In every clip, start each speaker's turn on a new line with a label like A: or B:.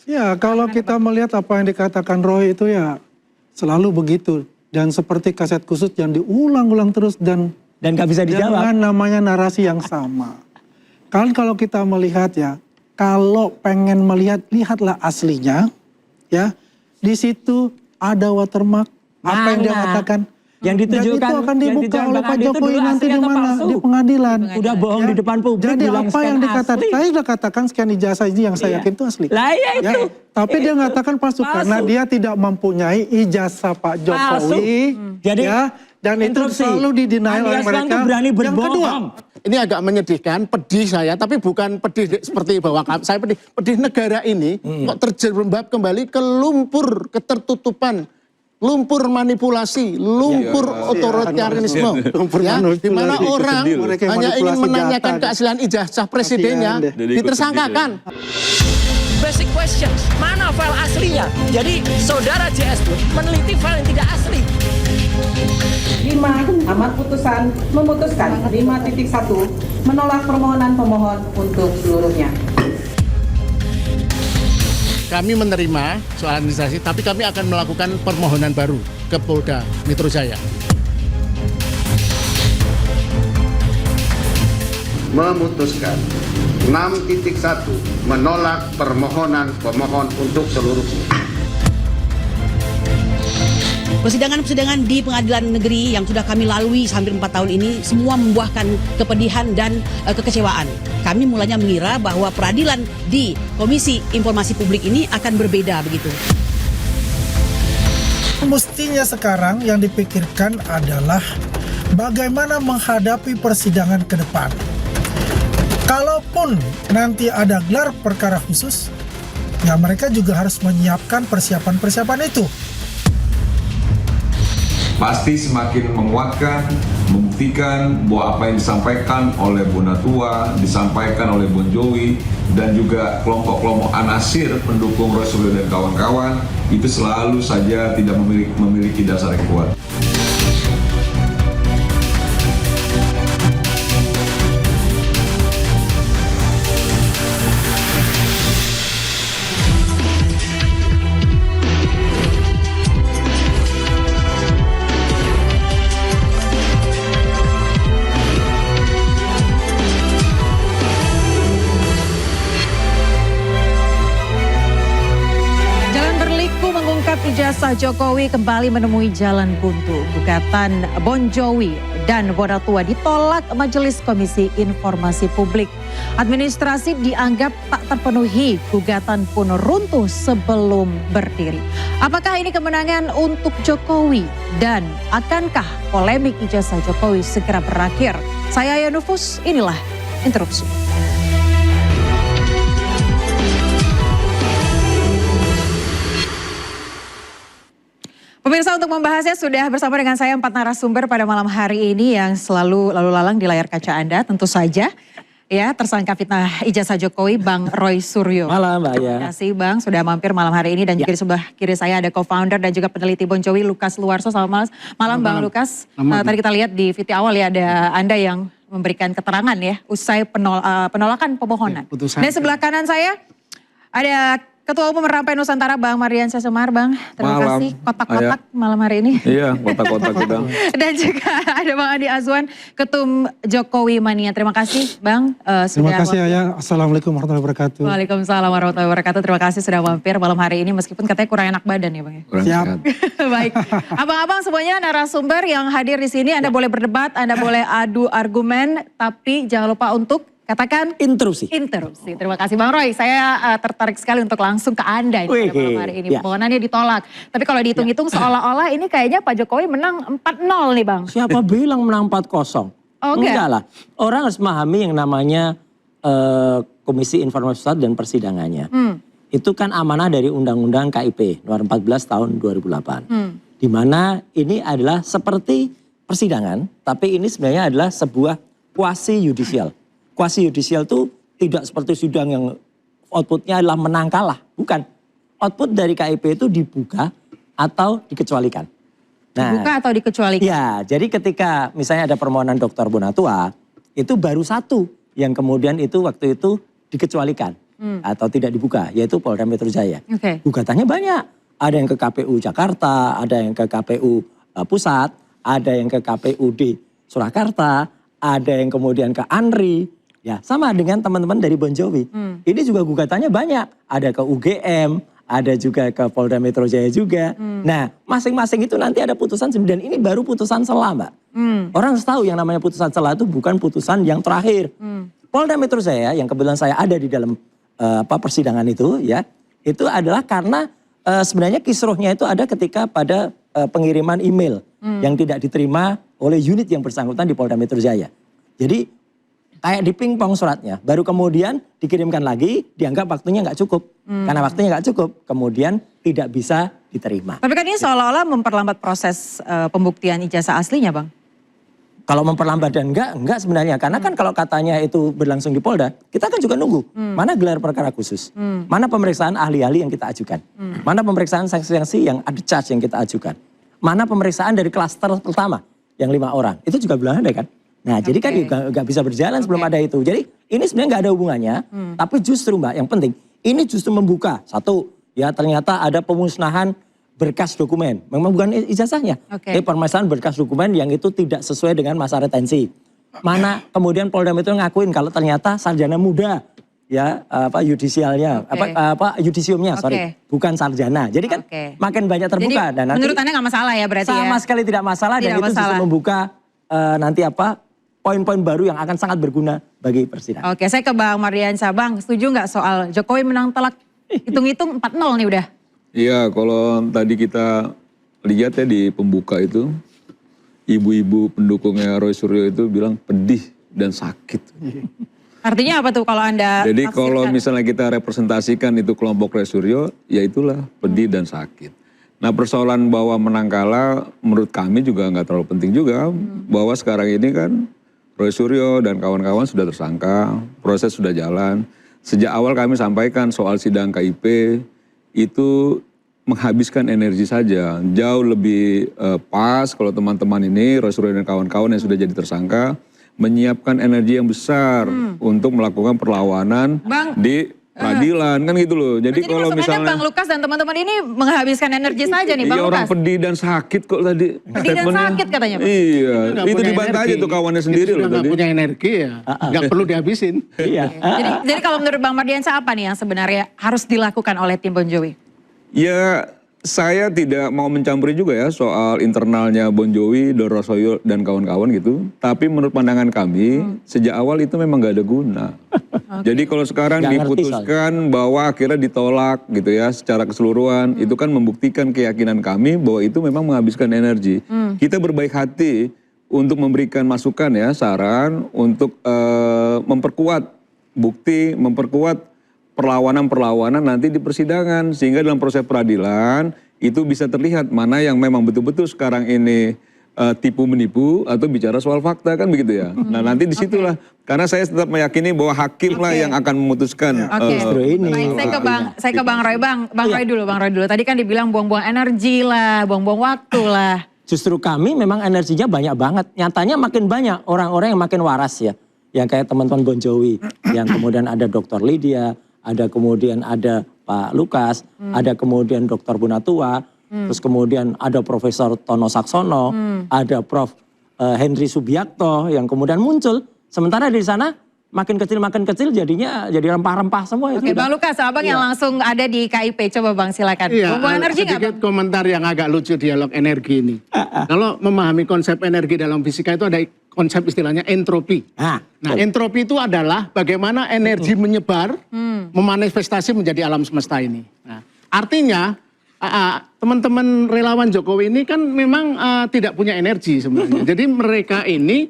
A: Ya, kalau kita melihat apa yang dikatakan Roy itu ya selalu begitu. Dan seperti kaset kusut yang diulang-ulang terus dan
B: nggak bisa dijawab.
A: Dengan namanya narasi yang sama. Kan kalau kita melihat ya, kalau pengen melihat, lihatlah aslinya. Ya, di situ ada watermark. Apa yang dia katakan.
B: Yang ditujukan,
A: dan itu akan dibuka oleh Pak Jokowi nanti di mana? Di pengadilan.
B: Udah bohong di depan publik.
A: Jadi apa yang dikatakan, saya sudah katakan sekian ijazah ini yang saya yakin itu asli.
B: Lah ya itu.
A: Tapi dia mengatakan palsu karena dia tidak mempunyai ijazah Pak Jokowi.
B: Jadi
A: dan itu selalu didenial oleh mereka.
B: Yang kedua,
C: ini agak menyedihkan, pedih saya, tapi bukan pedih seperti bahwa saya pedih negara ini kok terjerembab kembali ke lumpur ketertutupan. Lumpur manipulasi, lumpur otoritarianisme, di mana orang hanya ingin menanyakan keaslian ijazah presidennya, ditersangkakan.
D: Basic questions, mana file aslinya? Jadi saudara JS pun meneliti file yang tidak asli.
E: 5. Amar putusan memutuskan 5.1 menolak permohonan pemohon untuk seluruhnya.
C: Kami menerima soal administrasi, tapi kami akan melakukan permohonan baru ke Polda Metro Jaya.
F: Memutuskan 6.1 menolak permohonan pemohon untuk seluruhnya.
G: Persidangan-persidangan di pengadilan negeri yang sudah kami lalui hampir 4 tahun ini semua membuahkan kepedihan dan kekecewaan. Kami mulanya mengira bahwa peradilan di Komisi Informasi Publik ini akan berbeda begitu.
H: Mestinya sekarang yang dipikirkan adalah bagaimana menghadapi persidangan ke depan. Kalaupun nanti ada gelar perkara khusus, ya mereka juga harus menyiapkan persiapan-persiapan itu.
I: Pasti semakin menguatkan, membuktikan bahwa apa yang disampaikan oleh Bonatua, disampaikan oleh Bon Jovi, dan juga kelompok-kelompok anasir pendukung Roy Suryo dan kawan-kawan, itu selalu saja tidak memiliki dasar yang kuat.
J: Ijazah Jokowi kembali menemui jalan buntu. Gugatan Bon Jovi dan Bonatua ditolak Majelis Komisi Informasi Publik. Administrasi dianggap tak terpenuhi, gugatan pun runtuh sebelum berdiri. Apakah ini kemenangan untuk Jokowi? Dan akankah polemik ijazah Jokowi segera berakhir? Saya Yanufus, inilah Interupsi. Pemirsa, untuk membahasnya sudah bersama dengan saya 4 narasumber pada malam hari ini yang selalu lalu lalang di layar kaca Anda. Tentu saja ya tersangka fitnah ijazah Jokowi Bang Roy Suryo.
B: Malam Mbak ya.
J: Terima kasih Bang sudah mampir malam hari ini dan juga di sebelah kiri saya ada co-founder dan juga peneliti Bon Jovi Lukas Luarso. Selamat malam Bang Lukas. Tadi kita lihat di VT awal ya ada Anda yang memberikan keterangan ya usai penolakan pemohonan. Dan sebelah kanan saya ada Ketua Umum Rampai Nusantara Bang Mardiansyah Semar, Bang. Terima kasih kotak-kotak malam hari ini.
K: Iya, kotak-kotak kita.
J: Dan juga ada Bang Andi Azwan, Ketum Jokowi Mania. Terima kasih Bang.
A: Terima kasih Ayah. Assalamualaikum warahmatullahi wabarakatuh.
J: Waalaikumsalam warahmatullahi wabarakatuh. Terima kasih sudah mampir malam hari ini meskipun katanya kurang enak badan ya Bang.
A: Siap.
J: Baik. Abang-abang semuanya narasumber yang hadir di sini. Anda boleh berdebat, Anda boleh adu argumen. Tapi jangan lupa untuk katakan
B: interupsi.
J: Interupsi. Terima kasih Bang Roy. Saya tertarik sekali untuk langsung ke Anda pada malam hari ini. Permohonannya ditolak. Tapi kalau dihitung-hitung seolah-olah ini kayaknya Pak Jokowi menang 4-0 nih Bang.
B: Siapa bilang menang 4-0? Enggak lah. Orang harus memahami yang namanya Komisi Informasi Pusat dan persidangannya. Itu kan amanah dari Undang-Undang KIP nomor 14 tahun 2008. Di mana ini adalah seperti persidangan, tapi ini sebenarnya adalah sebuah kuasi yudisial. Kuasi yudisial itu tidak seperti sidang yang outputnya adalah menang kalah. Bukan. Output dari KIP itu dibuka atau dikecualikan.
J: Dibuka atau dikecualikan?
B: Ya, jadi ketika misalnya ada permohonan Dr. Bonatua, itu baru satu yang kemudian itu waktu itu dikecualikan. atau tidak dibuka, yaitu Polda Metro Jaya.
J: Oke.
B: Gugatannya banyak. Ada yang ke KPU Jakarta, ada yang ke KPU Pusat, ada yang ke KPUD Surakarta, ada yang kemudian ke ANRI. Ya, sama dengan teman-teman dari Bon Jovi. Ini juga gugatannya banyak. Ada ke UGM, ada juga ke Polda Metro Jaya juga. Nah, masing-masing itu nanti ada putusan, dan ini baru putusan sela, Mbak. Orang harus tahu yang namanya putusan sela itu bukan putusan yang terakhir. Polda Metro Jaya yang kebetulan saya ada di dalam persidangan itu, ya, itu adalah karena sebenarnya kisruhnya itu ada ketika pada pengiriman email yang tidak diterima oleh unit yang bersangkutan di Polda Metro Jaya. Jadi kayak dipingpong suratnya, baru kemudian dikirimkan lagi, dianggap waktunya nggak cukup. Karena waktunya nggak cukup, kemudian tidak bisa diterima.
J: Tapi kan ini seolah-olah memperlambat proses pembuktian ijazah aslinya, Bang.
B: Kalau memperlambat dan enggak sebenarnya. Karena kan kalau katanya itu berlangsung di Polda, kita kan juga nunggu. Mana gelar perkara khusus, mana pemeriksaan ahli-ahli yang kita ajukan, mana pemeriksaan saksi-saksi yang ada charge yang kita ajukan, mana pemeriksaan dari klaster pertama yang 5 orang, itu juga belum ada kan. Nah jadi kan nggak bisa berjalan sebelum ada itu. Jadi ini sebenarnya nggak ada hubungannya, tapi justru Mbak yang penting, ini justru membuka, satu, ya ternyata ada pemusnahan berkas dokumen, memang bukan ijazahnya. Permasalahan berkas dokumen yang itu tidak sesuai dengan masa retensi. Mana kemudian Polda Metro ngakuin kalau ternyata sarjana muda, ya yudisiumnya, bukan sarjana. Jadi kan makin banyak terbuka.
J: Jadi,
B: dan nanti
J: menurut Anda nggak masalah ya berarti
B: sama sekali tidak masalah, dan itu justru membuka nanti poin-poin baru yang akan sangat berguna bagi persidangan.
J: Oke, saya ke Bang Mardiansyah. Bang, setuju nggak soal Jokowi menang telak? Hitung-hitung 4-0 nih udah.
I: Iya, kalau tadi kita lihat ya di pembuka itu, ibu-ibu pendukungnya Roy Suryo itu bilang pedih dan sakit.
J: Artinya apa tuh kalau Anda
I: Jadi
J: tafsirkan?
I: kalau misalnya kita representasikan itu kelompok Roy Suryo, ya itulah pedih dan sakit. Nah persoalan bahwa menang kalah menurut kami juga nggak terlalu penting juga. Bahwa sekarang ini kan Roy Suryo dan kawan-kawan sudah tersangka, proses sudah jalan. Sejak awal kami sampaikan soal sidang KIP itu menghabiskan energi saja. Jauh lebih pas kalau teman-teman ini, Roy Suryo dan kawan-kawan yang sudah jadi tersangka, menyiapkan energi yang besar untuk melakukan perlawanan di peradilan, kan gitu loh. Jadi kalau misalnya
J: Bang Lukas dan teman-teman ini menghabiskan energi saja nih Bang
I: iya, orang
J: Lukas.
I: pedih dan sakit kok tadi.
J: Pedih dan sakit katanya Bang.
I: Iya, itu dibantah aja tuh kawannya sendiri loh tadi.
C: Nggak punya energi ya, nggak perlu dihabisin.
B: Iya.
J: Jadi kalau menurut Bang Mardiansyah apa nih yang sebenarnya harus dilakukan oleh tim Bon Jovi?
I: Ya, saya tidak mau mencampuri juga ya soal internalnya Bon Jovi, Don Rosoyo dan kawan-kawan gitu. Tapi menurut pandangan kami, sejak awal itu memang gak ada guna. Jadi kalau sekarang diputuskan bahwa akhirnya ditolak gitu ya secara keseluruhan, itu kan membuktikan keyakinan kami bahwa itu memang menghabiskan energi. Kita berbaik hati untuk memberikan masukan ya, saran untuk memperkuat bukti, memperkuat perlawanan-perlawanan nanti di persidangan. Sehingga dalam proses peradilan itu bisa terlihat mana yang memang betul-betul sekarang ini tipu-menipu atau bicara soal fakta kan begitu ya. Nah nanti disitulah, karena saya tetap meyakini bahwa hakim lah yang akan memutuskan.
B: Ini.
J: Baik, saya ke Bang Roy. Bang Roy dulu. Tadi kan dibilang buang-buang energi lah, buang-buang waktu lah.
B: Justru kami memang energinya banyak banget. Nyatanya makin banyak orang-orang yang makin waras ya. Yang kayak teman-teman Bon Jovi, yang kemudian ada Dr. Lydia, ada kemudian ada Pak Lukas, ada kemudian Dr. Bonatua, terus kemudian ada Profesor Tono Saksono, ada Prof. Henry Subiakto yang kemudian muncul. Sementara di sana makin kecil jadinya jadi rempah-rempah semua.
J: Oke, Bang Lukas, abang yang langsung ada di KIP, coba Bang silakan.
C: Iya,
J: Buang energi nggak,
C: sedikit
J: Bang?
C: komentar yang agak lucu dialog energi ini. Kalau memahami konsep energi dalam fisika itu ada konsep istilahnya entropi. Nah, entropi itu adalah bagaimana energi menyebar, memanifestasi menjadi alam semesta ini. Nah, artinya teman-teman relawan Jokowi ini kan memang tidak punya energi sebenarnya. Jadi mereka ini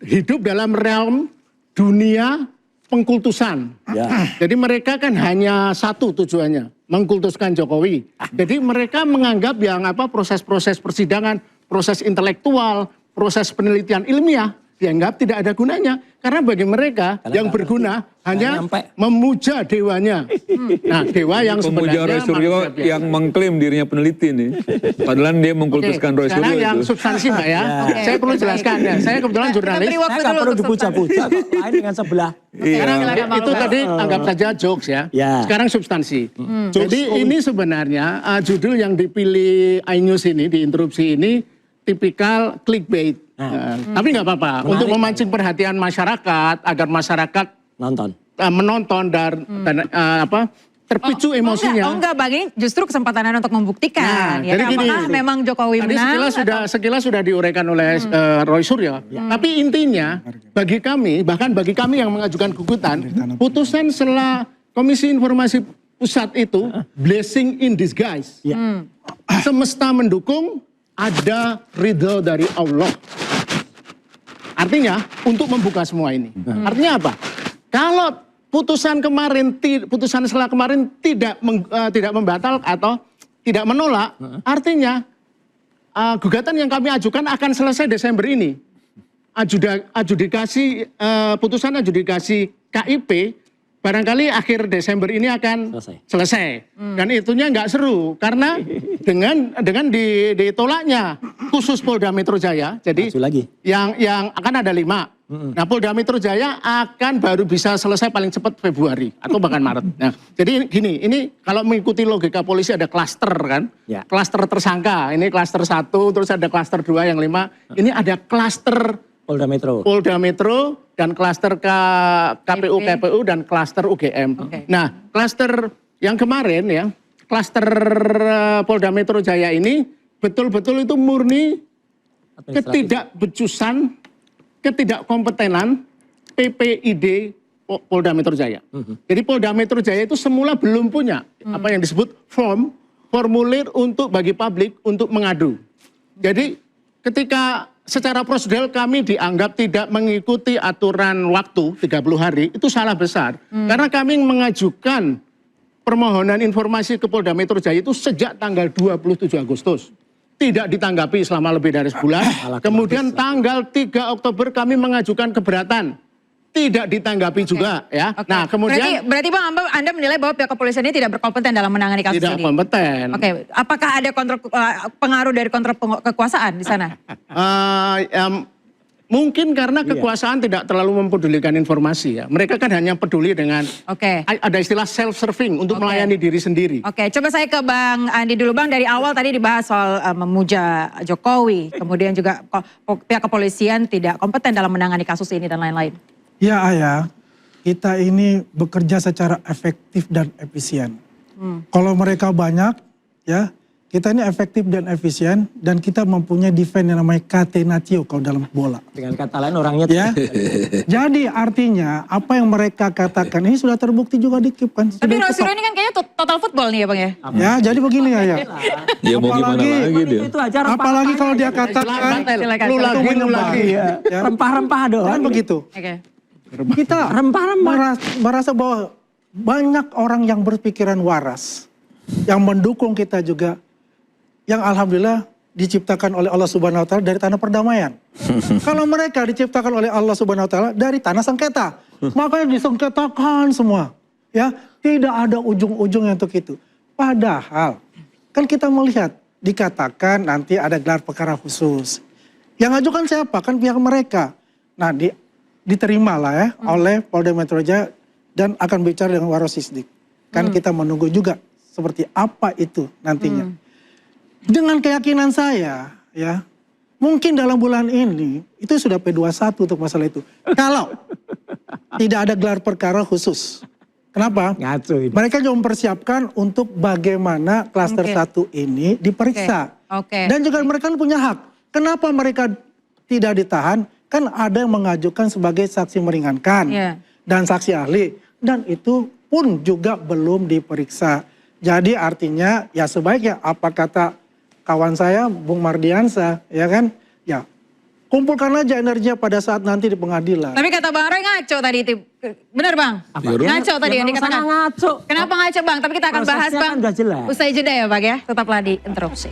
C: hidup dalam realm dunia pengkultusan. Jadi mereka kan hanya satu tujuannya, mengkultuskan Jokowi. Jadi mereka menganggap yang proses-proses persidangan, proses intelektual, proses penelitian ilmiah dianggap tidak ada gunanya. Karena bagi mereka yang berguna hanya memuja dewanya. Nah, dewa yang
I: pemuja
C: sebenarnya
I: Roy Suryo yang mengklaim dirinya peneliti nih. Padahal dia mengkultuskan Roy Suryo.
C: Sekarang yang
I: itu.
C: substansi Mbak ya. Saya perlu jelaskan ya. Saya kebetulan jurnalis.
B: Saya nggak perlu dipuja-puja, lain dengan sebelah.
C: Sekarang itu tadi anggap saja jokes ya. Sekarang substansi. Jadi ini sebenarnya judul yang dipilih iNews ini, diinterupsi ini tipikal clickbait. Tapi nggak apa-apa. Untuk memancing perhatian masyarakat agar masyarakat menonton dan terpicu emosinya.
J: Enggak Bang, ini justru kesempatan Anda untuk membuktikan.
C: Jadi gini,
J: apakah memang Jokowi menang?
C: Sekilas sudah diuraikan oleh Roy Suryo. Tapi intinya bagi kami, bahkan bagi kami yang mengajukan gugutan, putusan setelah Komisi Informasi Pusat itu blessing in disguise. Semesta mendukung, ada ridho dari Allah. Artinya untuk membuka semua ini. Artinya apa? Kalau putusan setelah kemarin tidak membatal atau tidak menolak, artinya gugatan yang kami ajukan akan selesai Desember ini. Putusan adjudikasi KIP barangkali akhir Desember ini akan selesai. Dan itunya nggak seru karena dengan ditolaknya khusus Polda Metro Jaya. Jadi yang akan ada 5. Nah, Polda Metro Jaya akan baru bisa selesai paling cepat Februari atau bahkan Maret. Nah, jadi gini, ini kalau mengikuti logika polisi ada klaster kan? Klaster tersangka. Ini klaster 1, terus ada klaster 2 yang 5. Ini ada klaster Polda Metro dan klaster KPU dan klaster UGM. Nah, klaster yang kemarin ya, klaster Polda Metro Jaya ini betul-betul itu murni ketidakbecusan, ketidakkompetenan PPID Polda Metro Jaya. Jadi Polda Metro Jaya itu semula belum punya apa yang disebut formulir untuk bagi publik untuk mengadu. Jadi ketika secara prosedural kami dianggap tidak mengikuti aturan waktu 30 hari, itu salah besar. Karena kami mengajukan permohonan informasi ke Polda Metro Jaya itu sejak tanggal 27 Agustus. Tidak ditanggapi selama lebih dari sebulan. Kemudian tanggal 3 Oktober kami mengajukan keberatan. Tidak ditanggapi juga ya. Nah, kemudian
J: berarti Bang, Anda menilai bahwa pihak kepolisian ini tidak berkompeten dalam menangani kasus ini?
C: Tidak kompeten.
J: Apakah ada pengaruh dari kontrol kekuasaan di sana?
C: Mungkin karena kekuasaan tidak terlalu mempedulikan informasi ya. Mereka kan hanya peduli dengan ada istilah self-serving untuk melayani diri sendiri.
J: Coba saya ke Bang Andi dulu. Bang, dari awal tadi dibahas soal memuja Jokowi. Kemudian juga pihak kepolisian tidak kompeten dalam menangani kasus ini dan lain-lain.
A: Ya Ayah, kita ini bekerja secara efektif dan efisien. Kalau mereka banyak, ya kita ini efektif dan efisien dan kita mempunyai defense yang namanya catenatio kalau dalam bola.
B: Dengan kata lain orangnya.
A: Ya. Jadi artinya apa yang mereka katakan ini sudah terbukti juga di KIP kan.
J: Tapi Roy Suryo ini kan kayaknya total football nih ya Bang ya.
A: Ya jadi begini ya.
I: Ya mau gimana lagi dia.
A: Apalagi kalau dia katakan
C: lu lagi.
B: Rempah-rempah doang.
A: Kan begitu. Kita merasa bahwa banyak orang yang berpikiran waras, yang mendukung kita juga, yang alhamdulillah diciptakan oleh Allah Subhanahu Wa Taala dari tanah perdamaian. Kalau mereka diciptakan oleh Allah Subhanahu Wa Taala dari tanah sengketa, makanya disengketakan semua. Ya, tidak ada ujung-ujungnya untuk itu. Padahal kan kita melihat dikatakan nanti ada gelar perkara khusus. Yang ajukan siapa? Kan pihak mereka. Nah, diterima lah ya oleh Polda Metro Jaya dan akan bicara dengan Warosisdik. Kan kita menunggu juga seperti apa itu nantinya. Dengan keyakinan saya ya, mungkin dalam bulan ini itu sudah P21 untuk masalah itu. Kalau tidak ada gelar perkara khusus. Kenapa? Mereka juga mempersiapkan untuk bagaimana klaster 1 ini diperiksa. Dan juga mereka punya hak. Kenapa mereka tidak ditahan? Kan ada yang mengajukan sebagai saksi meringankan dan saksi ahli. Dan itu pun juga belum diperiksa. Jadi artinya ya sebaiknya apa kata kawan saya Bung Mardiansa ya kan. Ya kumpulkan aja energinya pada saat nanti di pengadilan.
J: Tapi kata Bang Roy ngaco tadi itu. Benar Bang? Ngaco tadi yang dikatakan.
B: Ngaco.
J: Kenapa ngaco Bang? Tapi kita akan bahas Bang.
B: Kan udah jelas.
J: Usai jeda ya Bang ya. Tetaplah di interupsi.